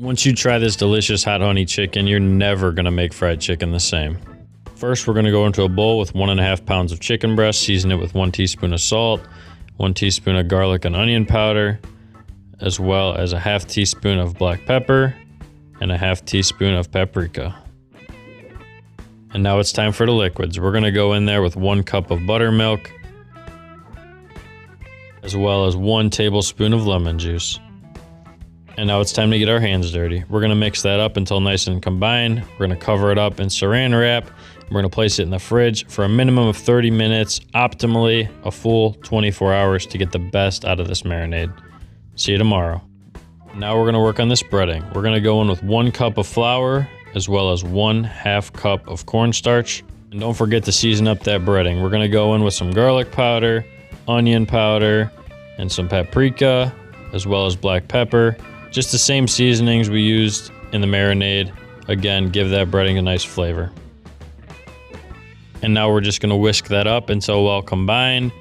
Once you try this delicious hot honey chicken, you're never gonna make fried chicken the same. First, we're gonna go into a bowl with 1.5 pounds of chicken breast, season it with 1 teaspoon of salt, 1 teaspoon of garlic and onion powder, as well as a 1/2 teaspoon of black pepper and a 1/2 teaspoon of paprika. And now it's time for the liquids. We're gonna go in there with 1 cup of buttermilk, as well as 1 tablespoon of lemon juice. And now it's time to get our hands dirty. We're gonna mix that up until nice and combined. We're gonna cover it up in saran wrap. We're gonna place it in the fridge for a minimum of 30 minutes, optimally a full 24 hours to get the best out of this marinade. See you tomorrow. Now we're gonna work on this breading. We're gonna go in with 1 cup of flour, as well as 1/2 cup of cornstarch. And don't forget to season up that breading. We're gonna go in with some garlic powder, onion powder, and some paprika, as well as black pepper. Just the same seasonings we used in the marinade. Again, give that breading a nice flavor. And now we're just gonna whisk that up until well combined.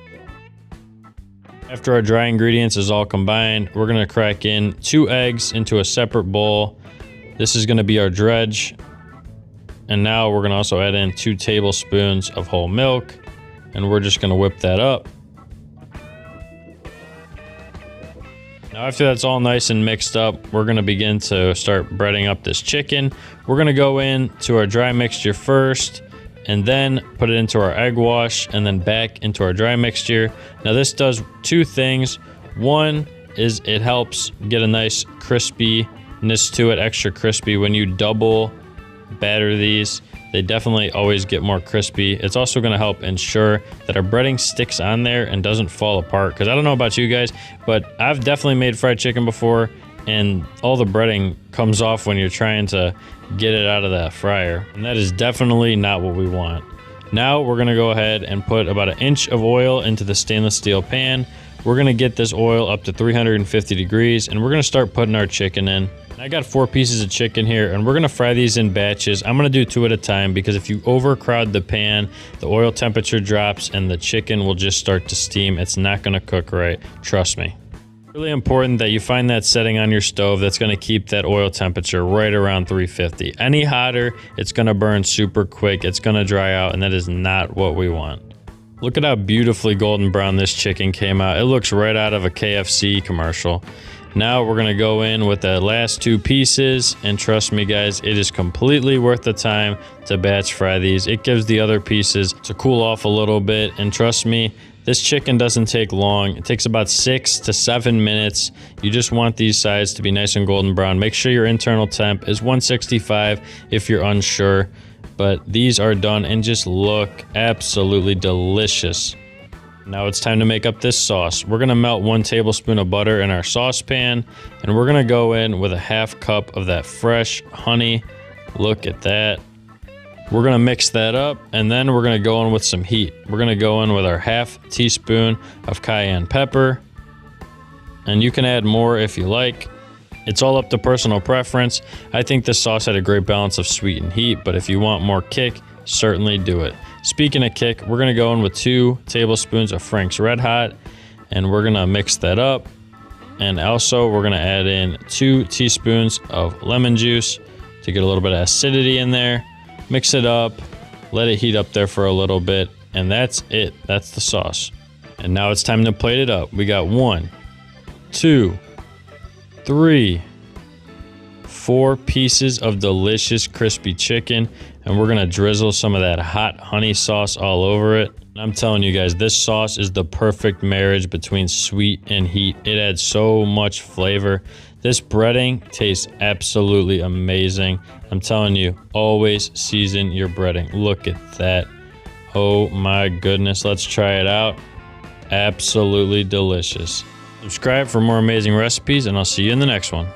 After our dry ingredients is all combined, we're gonna crack in 2 eggs into a separate bowl. This is gonna be our dredge. And now we're gonna also add in 2 tablespoons of whole milk, and we're just gonna whip that up. Now after that's all nice and mixed up, we're gonna begin to start breading up this chicken. We're gonna go in to our dry mixture first, and then put it into our egg wash, and then back into our dry mixture. Now this does 2 things. One is it helps get a nice crispiness to it, extra crispy. When you double batter these, they definitely always get more crispy. It's also gonna help ensure that our breading sticks on there and doesn't fall apart. Cause I don't know about you guys, but I've definitely made fried chicken before, and all the breading comes off when you're trying to get it out of that fryer. And that is definitely not what we want. Now we're gonna go ahead and put about 1 inch of oil into the stainless steel pan. We're gonna get this oil up to 350 degrees, and we're gonna start putting our chicken in. I got 4 pieces of chicken here, and we're gonna fry these in batches. I'm gonna do 2 at a time, because if you overcrowd the pan, the oil temperature drops and the chicken will just start to steam. It's not gonna cook right, trust me. Really important that you find that setting on your stove that's gonna keep that oil temperature right around 350. Any hotter, it's gonna burn super quick, it's gonna dry out, and that is not what we want. Look at how beautifully golden brown this chicken came out. It looks right out of a KFC commercial. Now we're gonna go in with the last 2 pieces, and trust me guys, it is completely worth the time to batch fry these. It gives the other pieces to cool off a little bit, and trust me, this chicken doesn't take long. It takes about 6 to 7 minutes. You just want these sides to be nice and golden brown. Make sure your internal temp is 165 if you're unsure, but these are done and just look absolutely delicious. Now it's time to make up this sauce. We're gonna melt 1 tablespoon of butter in our saucepan, and we're gonna go in with a 1/2 cup of that fresh honey. Look at that. We're gonna mix that up, and then we're gonna go in with some heat. We're gonna go in with our 1/2 teaspoon of cayenne pepper, and you can add more if you like. It's all up to personal preference. I think this sauce had a great balance of sweet and heat, but if you want more kick, certainly do it. Speaking of kick, we're gonna go in with 2 tablespoons of Frank's Red Hot, and we're gonna mix that up. And also we're gonna add in 2 teaspoons of lemon juice to get a little bit of acidity in there. Mix it up, let it heat up there for a little bit, and that's it. That's the sauce. And now it's time to plate it up. We got 1, 2, 3, 4 pieces of delicious crispy chicken, and we're gonna drizzle some of that hot honey sauce all over it. And I'm telling you guys, this sauce is the perfect marriage between sweet and heat. It adds so much flavor. This breading tastes absolutely amazing. I'm telling you, always season your breading. Look at that. Oh my goodness, let's try it out. Absolutely delicious. Subscribe for more amazing recipes, and I'll see you in the next one.